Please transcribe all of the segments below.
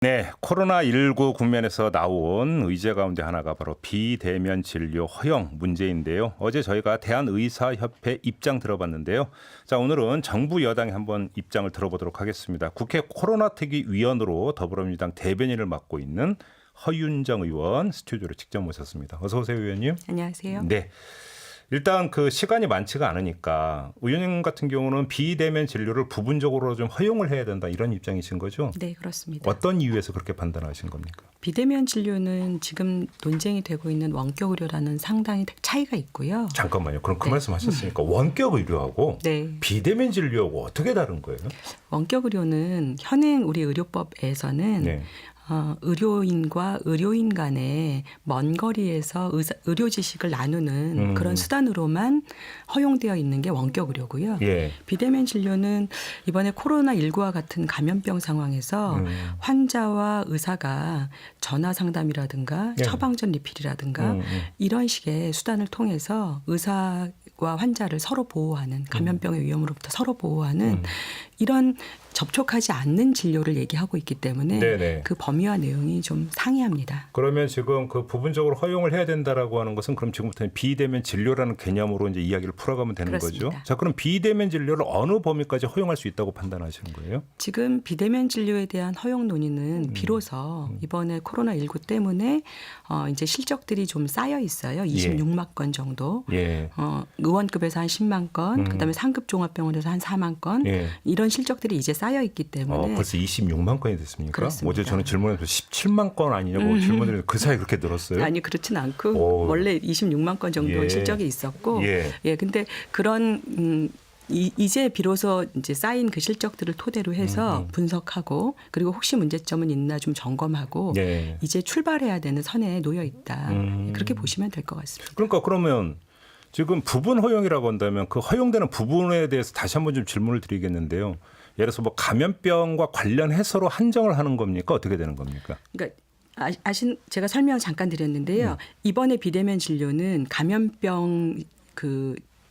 네, 코로나19 국면에서 나온 의제 가운데 하나가 바로 비대면 진료 허용 문제인데요. 어제 저희가 대한의사협회 입장 들어봤는데요. 자, 오늘은 정부 여당이 한번 입장을 들어보도록 하겠습니다. 국회 코로나특위위원으로 더불어민주당 대변인을 맡고 있는 허윤정 의원 스튜디오로 직접 모셨습니다. 어서 오세요, 의원님. 안녕하세요. 네. 일단 그 시간이 많지가 않으니까 의원님 같은 경우는 비대면 진료를 부분적으로 좀 허용을 해야 된다 이런 입장이신 거죠? 네, 그렇습니다. 어떤 이유에서 그렇게 판단하신 겁니까? 비대면 진료는 지금 논쟁이 되고 있는 원격 의료라는 상당히 차이가 있고요. 잠깐만요. 그럼 그 네. 말씀 하셨으니까 원격 의료하고 네. 비대면 진료하고 어떻게 다른 거예요? 원격 의료는 현행 우리 의료법에서는 네. 의료인과 의료인 간에 먼 거리에서 의료 지식을 나누는 그런 수단으로만 허용되어 있는 게 원격 의료고요. 예. 비대면 진료는 이번에 코로나19와 같은 감염병 상황에서 환자와 의사가 전화 상담이라든가 예. 처방전 리필이라든가 이런 식의 수단을 통해서 의사와 환자를 서로 보호하는 감염병의 위험으로부터 서로 보호하는 이런 접촉하지 않는 진료를 얘기하고 있기 때문에 네네. 그 범위와 내용이 좀 상이합니다. 그러면 지금 그 부분적으로 허용을 해야 된다라고 하는 것은 그럼 지금부터는 비대면 진료라는 개념으로 이제 이야기를 풀어가면 되는 그렇습니다. 거죠. 자, 그럼 비대면 진료를 어느 범위까지 허용할 수 있다고 판단하시는 거예요? 지금 비대면 진료에 대한 허용 논의는 비로소 이번에 코로나19 때문에 이제 실적들이 좀 쌓여 있어요. 26만 건 정도. 예. 의원급에서 한 10만 건, 그다음에 상급 종합병원에서 한 4만 건. 예. 이런 실적들이 이제 쌓여 있기 때문에 벌써 26만 건이 됐습니까? 그렇습니다. 어제 저는 질문해서 17만 건 아니냐고 질문을 그 사이에 그렇게 늘었어요? 아니 그렇진 않고 오. 원래 26만 건 정도 예. 실적이 있었고 예. 근데 그런 이제 비로소 이제 쌓인 그 실적들을 토대로 해서 분석하고 그리고 혹시 문제점은 있나 좀 점검하고 예. 이제 출발해야 되는 선에 놓여 있다. 그렇게 보시면 될 것 같습니다. 그러니까 그러면 지금 부분 허용이라고 한다면 그 허용되는 부분에 대해서 다시 한번 좀 질문을 드리겠는데요. 예를 들어서 뭐 감염병과 관련해서로 한정을 하는 겁니까? 어떻게 되는 겁니까? 그러니까 제가 설명 잠깐 드렸는데요. 이번에 비대면 진료는 감염병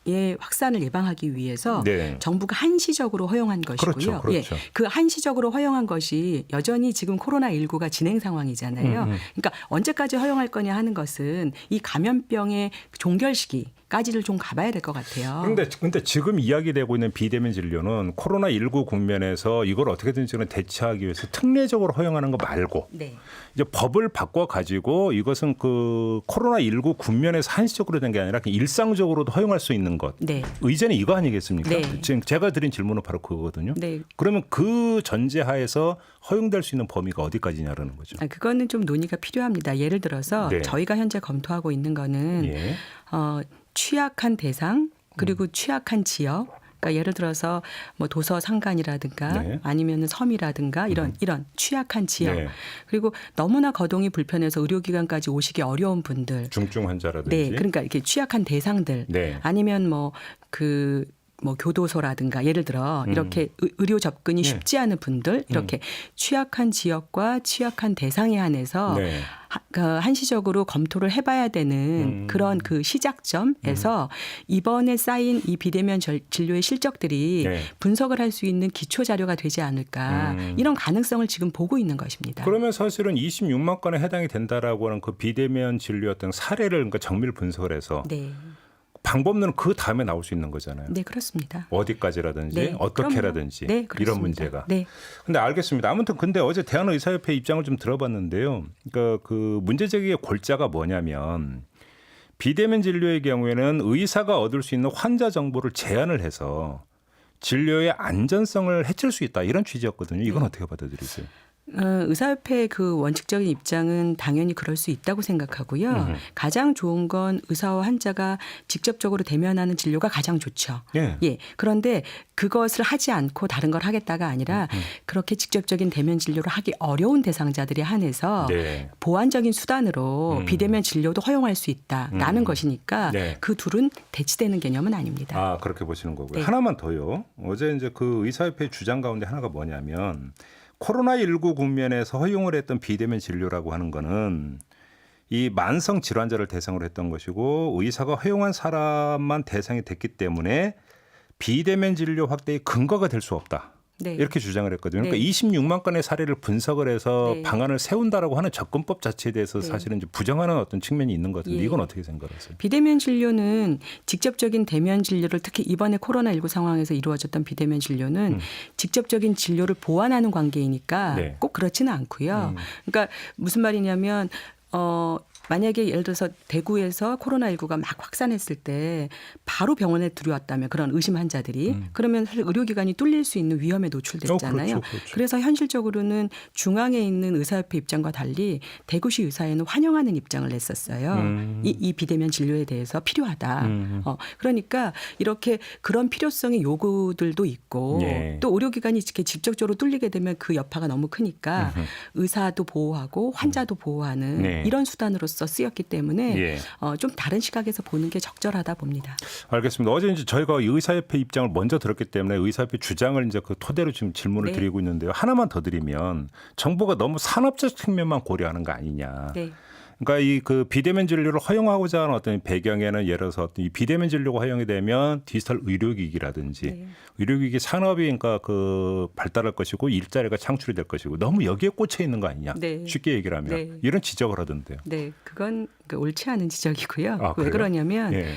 의 확산을 예방하기 위해서 네. 정부가 한시적으로 허용한 것이고요. 그렇죠. 그 한시적으로 허용한 것이 여전히 지금 코로나19가 진행 상황이잖아요. 그러니까 언제까지 허용할 거냐 하는 것은 이 감염병의 종결 시기까지를 좀 가봐야 될 것 같아요. 그런데 지금 이야기되고 있는 비대면 진료는 코로나19 국면에서 이걸 어떻게든지 대처하기 위해서 특례적으로 허용하는 거 말고 네. 이제 법을 바꿔 가지고 이것은 그 코로나19 국면에서 한시적으로 된 게 아니라 일상적으로도 허용할 수 있는 것. 네. 의제는 이거 아니겠습니까? 네. 지금 제가 드린 질문은 바로 그거거든요. 네. 그러면 그 전제하에서 허용될 수 있는 범위가 어디까지냐라는 거죠. 그거는 좀 논의가 필요합니다. 예를 들어서 네. 저희가 현재 검토하고 있는 거는 예. 취약한 대상 그리고 취약한 지역. 그러니까 예를 들어서 뭐 도서 상간이라든가 네. 아니면 섬이라든가 이런 취약한 지역 네. 그리고 너무나 거동이 불편해서 의료기관까지 오시기 어려운 분들 중증 환자라든지. 네, 그러니까 이렇게 취약한 대상들 네. 아니면 뭐 교도소라든가 예를 들어 이렇게 의료 접근이 쉽지 않은 분들 이렇게 취약한 지역과 취약한 대상에 한해서 네. 한시적으로 검토를 해봐야 되는 그런 그 시작점에서 이번에 쌓인 이 비대면 진료의 실적들이 네. 분석을 할 수 있는 기초 자료가 되지 않을까 이런 가능성을 지금 보고 있는 것입니다. 그러면 사실은 26만 건에 해당이 된다라고 하는 그 비대면 진료 어떤 사례를 그러니까 정밀 분석을 해서 네, 방법론은 그 다음에 나올 수 있는 거잖아요. 네 그렇습니다. 어디까지라든지 네, 어떻게라든지 네, 그렇습니다. 이런 문제가. 네. 근데 알겠습니다. 아무튼 근데 어제 대한의사협회 입장을 좀 들어봤는데요. 그러니까 그 문제 제기의 골자가 뭐냐면 비대면 진료의 경우에는 의사가 얻을 수 있는 환자 정보를 제한을 해서 진료의 안전성을 해칠 수 있다 이런 취지였거든요. 이건 어떻게 받아들이세요? 의사협회의 그 원칙적인 입장은 당연히 그럴 수 있다고 생각하고요. 가장 좋은 건 의사와 환자가 직접적으로 대면하는 진료가 가장 좋죠. 예. 그런데 그것을 하지 않고 다른 걸 하겠다가 아니라 그렇게 직접적인 대면 진료를 하기 어려운 대상자들에 한해서 네. 보완적인 수단으로 비대면 진료도 허용할 수 있다라는 것이니까 네. 그 둘은 대치되는 개념은 아닙니다. 아, 그렇게 보시는 거고요. 네. 하나만 더요. 어제 이제 그 의사협회 주장 가운데 하나가 뭐냐면 코로나19 국면에서 허용을 했던 비대면 진료라고 하는 거는 이 만성 질환자를 대상으로 했던 것이고 의사가 허용한 사람만 대상이 됐기 때문에 비대면 진료 확대의 근거가 될 수 없다. 네. 이렇게 주장을 했거든요. 그러니까 네. 26만 건의 사례를 분석을 해서 네. 방안을 세운다라고 하는 접근법 자체에 대해서 네. 사실은 이제 부정하는 어떤 측면이 있는 것 같은데 예. 이건 어떻게 생각하세요? 비대면 진료는 직접적인 대면 진료를 특히 이번에 코로나19 상황에서 이루어졌던 비대면 진료는 직접적인 진료를 보완하는 관계이니까 네. 꼭 그렇지는 않고요. 그러니까 무슨 말이냐면 만약에 예를 들어서 대구에서 코로나19가 막 확산했을 때 바로 병원에 들여왔다면 그런 의심 환자들이 그러면 사실 의료기관이 뚫릴 수 있는 위험에 노출됐잖아요. 그렇죠. 그래서 현실적으로는 중앙에 있는 의사협회 입장과 달리 대구시 의사회는 환영하는 입장을 냈었어요. 이 비대면 진료에 대해서 필요하다. 그러니까 이렇게 그런 필요성의 요구들도 있고 예. 또 의료기관이 이렇게 직접적으로 뚫리게 되면 그 여파가 너무 크니까 의사도 보호하고 환자도 보호하는 네. 이런 수단으로서 쓰였기 때문에 예. 좀 다른 시각에서 보는 게 적절하다 봅니다. 알겠습니다. 어제 이제 저희가 의사협회 입장을 먼저 들었기 때문에 의사협회 주장을 이제 그 토대로 지금 질문을 네. 드리고 있는데요. 하나만 더 드리면 정부가 너무 산업적 측면만 고려하는 거 아니냐. 네. 그러니까 이 그 비대면 진료를 허용하고자 하는 어떤 배경에는 예를 들어서 어떤 이 비대면 진료가 허용이 되면 디지털 의료기기라든지 네. 의료기기 산업이 그러니까 그 발달할 것이고 일자리가 창출이 될 것이고 너무 여기에 꽂혀 있는 거 아니냐. 네. 쉽게 얘기를 하면 네. 이런 지적을 하던데요. 네, 그건 옳지 않은 지적이고요. 아, 왜 그래요? 그러냐면 예.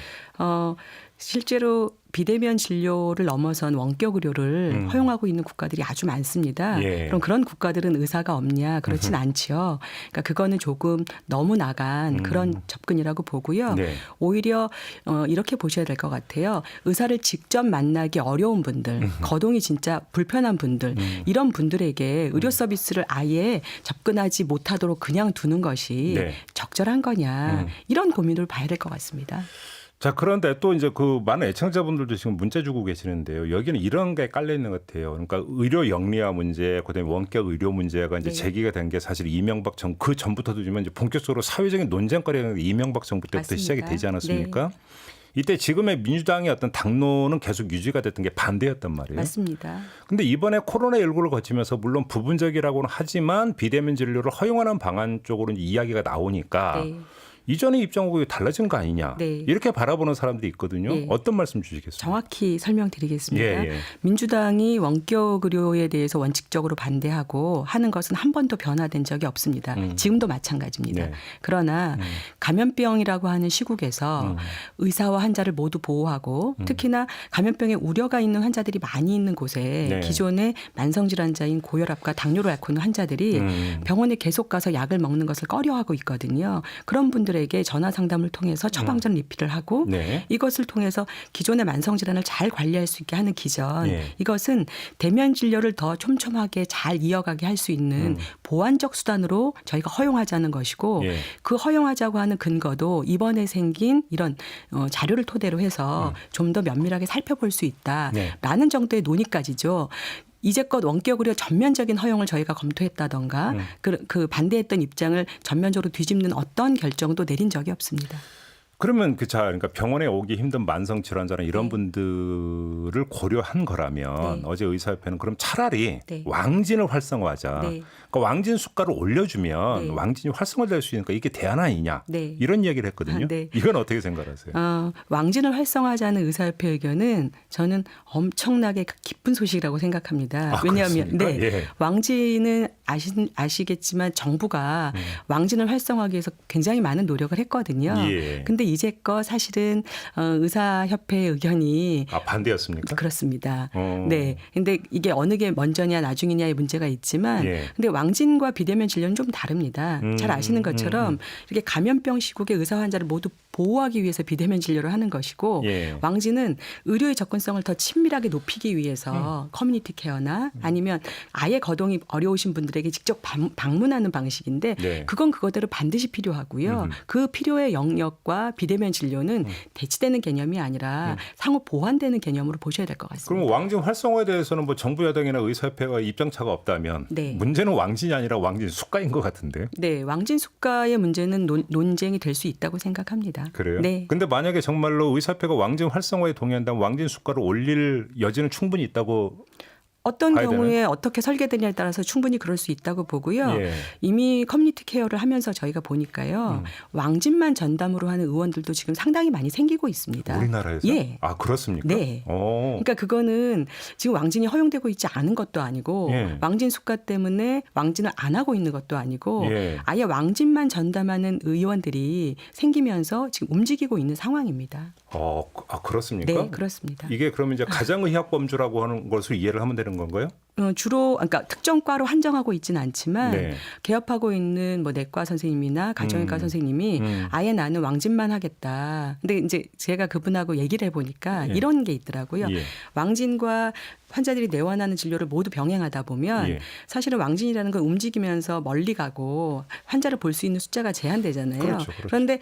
실제로 비대면 진료를 넘어선 원격 의료를 허용하고 있는 국가들이 아주 많습니다. 예. 그럼 그런 국가들은 의사가 없냐? 그렇진 않지요. 그러니까 그거는 조금 너무 나간 그런 접근이라고 보고요. 네. 오히려 이렇게 보셔야 될 것 같아요. 의사를 직접 만나기 어려운 분들, 거동이 진짜 불편한 분들, 이런 분들에게 의료 서비스를 아예 접근하지 못하도록 그냥 두는 것이 네. 적절한 거냐? 이런 고민을 봐야 될 것 같습니다. 자, 그런데 또 이제 그 많은 애청자분들도 지금 문자 주고 계시는데요. 여기는 이런 게 깔려 있는 것 같아요. 그러니까 의료 영리화 문제, 그다음에 원격 의료 문제가 이제 네. 제기가 된 게 사실 이명박 정부 그 전부터도 지만 이제 본격적으로 사회적인 논쟁거리가 이명박 정부 때부터 맞습니다. 시작이 되지 않았습니까? 네. 이때 지금의 민주당의 어떤 당론은 계속 유지가 됐던 게 반대였단 말이에요. 맞습니다. 근데 이번에 코로나19를 거치면서 물론 부분적이라고는 하지만 비대면 진료를 허용하는 방안 쪽으로 이제 이야기가 나오니까 네. 이전의 입장하고 달라진 거 아니냐. 네. 이렇게 바라보는 사람들이 있거든요. 네. 어떤 말씀 주시겠습니까? 정확히 설명드리겠습니다. 예, 예. 민주당이 원격 의료에 대해서 원칙적으로 반대하고 하는 것은 한 번도 변화된 적이 없습니다. 지금도 마찬가지입니다. 네. 그러나 감염병이라고 하는 시국에서 의사와 환자를 모두 보호하고 특히나 감염병에 우려가 있는 환자들이 많이 있는 곳에 네. 기존의 만성질환자인 고혈압과 당뇨를 앓고 있는 환자들이 병원에 계속 가서 약을 먹는 것을 꺼려하고 있거든요. 그런 분들에게 전화 상담을 통해서 처방전 리필을 하고 네. 이것을 통해서 기존의 만성질환을 잘 관리할 수 있게 하는 기전 예. 이것은 대면 진료를 더 촘촘하게 잘 이어가게 할 수 있는 보완적 수단으로 저희가 허용하자는 것이고 예. 그 허용하자고 하는 근거도 이번에 생긴 이런 자료를 토대로 해서 좀 더 면밀하게 살펴볼 수 있다라는 정도의 논의까지죠. 이제껏 원격 의료 전면적인 허용을 저희가 검토했다던가 그 반대했던 입장을 전면적으로 뒤집는 어떤 결정도 내린 적이 없습니다. 그러면 그러니까 병원에 오기 힘든 만성 질환자나 이런 네. 분들을 고려한 거라면 네. 어제 의사협회는 그럼 차라리 네. 왕진을 활성화하자. 네. 그러니까 왕진 수가를 올려주면 네. 왕진이 활성화될 수 있으니까 이게 대안 아니냐. 네. 이런 이야기를 했거든요. 아, 네. 이건 어떻게 생각하세요? 왕진을 활성화하자는 의사협회 의견은 저는 엄청나게 기쁜 소식이라고 생각합니다. 아, 왜냐하면 그렇습니까? 네, 예. 왕진은 아시겠지만 정부가 왕진을 활성화하기 위해서 굉장히 많은 노력을 했거든요. 예. 근데 이제껏 사실은 의사협회의 의견이 반대였습니까? 그렇습니다. 어. 네. 근데 이게 어느 게 먼저냐 나중이냐의 문제가 있지만 예. 근데 왕진과 비대면 진료는 좀 다릅니다. 잘 아시는 것처럼 이렇게 감염병 시국에 의사 환자를 모두 보호하기 위해서 비대면 진료를 하는 것이고 예. 왕진은 의료의 접근성을 더 친밀하게 높이기 위해서 커뮤니티 케어나 아니면 아예 거동이 어려우신 분들에게 직접 방문하는 방식인데 네. 그건 그거대로 반드시 필요하고요. 그 필요의 영역과 비대면 진료는 대치되는 개념이 아니라 상호 보완되는 개념으로 보셔야 될 것 같습니다. 그럼 왕진 활성화에 대해서는 뭐 정부 여당이나 의사협회가 입장차가 없다면 네. 문제는 왕진이 아니라 왕진 수가인 것 같은데요. 네, 왕진 수가의 문제는 논쟁이 될 수 있다고 생각합니다. 그래요? 네. 근데 만약에 정말로 의사협회가 왕진 활성화에 동의한다면 왕진 수가를 올릴 여지는 충분히 있다고 어떤 봐야 경우에 되나요? 어떻게 설계되냐에 따라서 충분히 그럴 수 있다고 보고요. 예. 이미 커뮤니티 케어를 하면서 저희가 보니까요. 왕진만 전담으로 하는 의원들도 지금 상당히 많이 생기고 있습니다. 우리나라에서? 예. 아, 그렇습니까? 네. 그러니까 그거는 지금 왕진이 허용되고 있지 않은 것도 아니고 예. 왕진 수가 때문에 왕진을 안 하고 있는 것도 아니고 예. 아예 왕진만 전담하는 의원들이 생기면서 지금 움직이고 있는 상황입니다. 그렇습니까? 네, 그렇습니다. 이게 그러면 이제 가정의학 범주라고 하는 것을 이해를 하면 되는 건가요? 주로 그러니까 특정 과로 한정하고 있지는 않지만 네. 개업하고 있는 뭐 내과 선생님이나 가정의과 선생님이 아예 나는 왕진만 하겠다. 근데 이제 제가 그분하고 얘기를 해보니까 예. 이런 게 있더라고요. 예. 왕진과 환자들이 내원하는 진료를 모두 병행하다 보면 예. 사실은 왕진이라는 건 움직이면서 멀리 가고 환자를 볼 수 있는 숫자가 제한되잖아요. 그렇죠. 그런데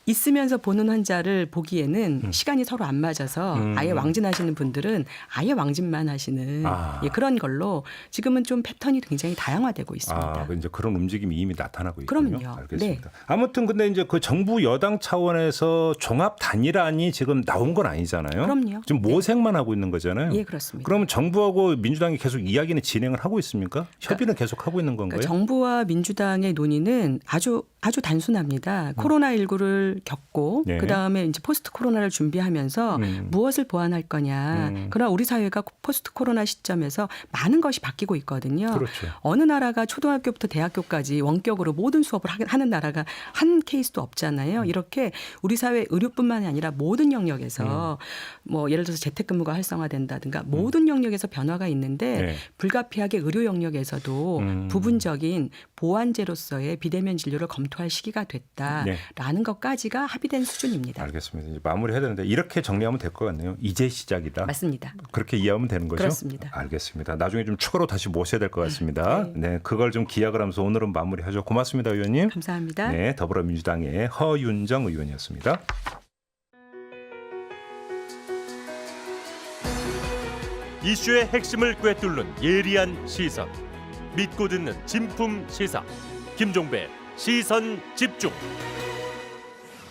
있으면서 보는 환자를 보기에는 시간이 서로 안 맞아서 아예 왕진하시는 분들은 아예 왕진만 하시는 예, 그런 걸로 지금은 좀 패턴이 굉장히 다양화되고 있습니다. 이제 그런 움직임이 이미 나타나고 있군요. 그럼요. 알겠습니다. 아무튼 근데 이제 그 정부 여당 차원에서 종합 단일안이 지금 나온 건 아니잖아요. 그럼요. 지금 모색만 하고 있는 거잖아요. 예, 그렇습니다. 그러면 정부하고 민주당이 계속 이야기는 진행을 하고 있습니까? 협의는 계속 하고 있는 건가요? 그러니까 정부와 민주당의 논의는 아주 단순합니다. 코로나19를 겪고 네. 그다음에 이제 포스트 코로나를 준비하면서 무엇을 보완할 거냐. 그러나 우리 사회가 포스트 코로나 시점에서 많은 것이 바뀌고 있거든요. 그렇죠. 어느 나라가 초등학교부터 대학교까지 원격으로 모든 수업을 하는 나라가 한 케이스도 없잖아요. 이렇게 우리 사회 의료뿐만이 아니라 모든 영역에서 뭐 예를 들어서 재택근무가 활성화된다든가 모든 영역에서 변화가 있는데 네. 불가피하게 의료 영역에서도 부분적인 보완제로서의 비대면 진료를 검토할 시기가 됐다라는 네. 것까지가 합의된 수준입니다. 알겠습니다. 이제 마무리해야 되는데 이렇게 정리하면 될 것 같네요. 이제 시작이다. 맞습니다. 그렇게 이해하면 되는 거죠? 그렇습니다. 알겠습니다. 나중에 좀 추가로 다시 모셔야 될 것 같습니다. 네, 그걸 좀 기약을 하면서 오늘은 마무리하죠. 고맙습니다, 의원님. 감사합니다. 네, 더불어민주당의 허윤정 의원이었습니다. 이슈의 핵심을 꿰뚫는 예리한 시선, 믿고 듣는 진품 시사 김종배 시선 집중.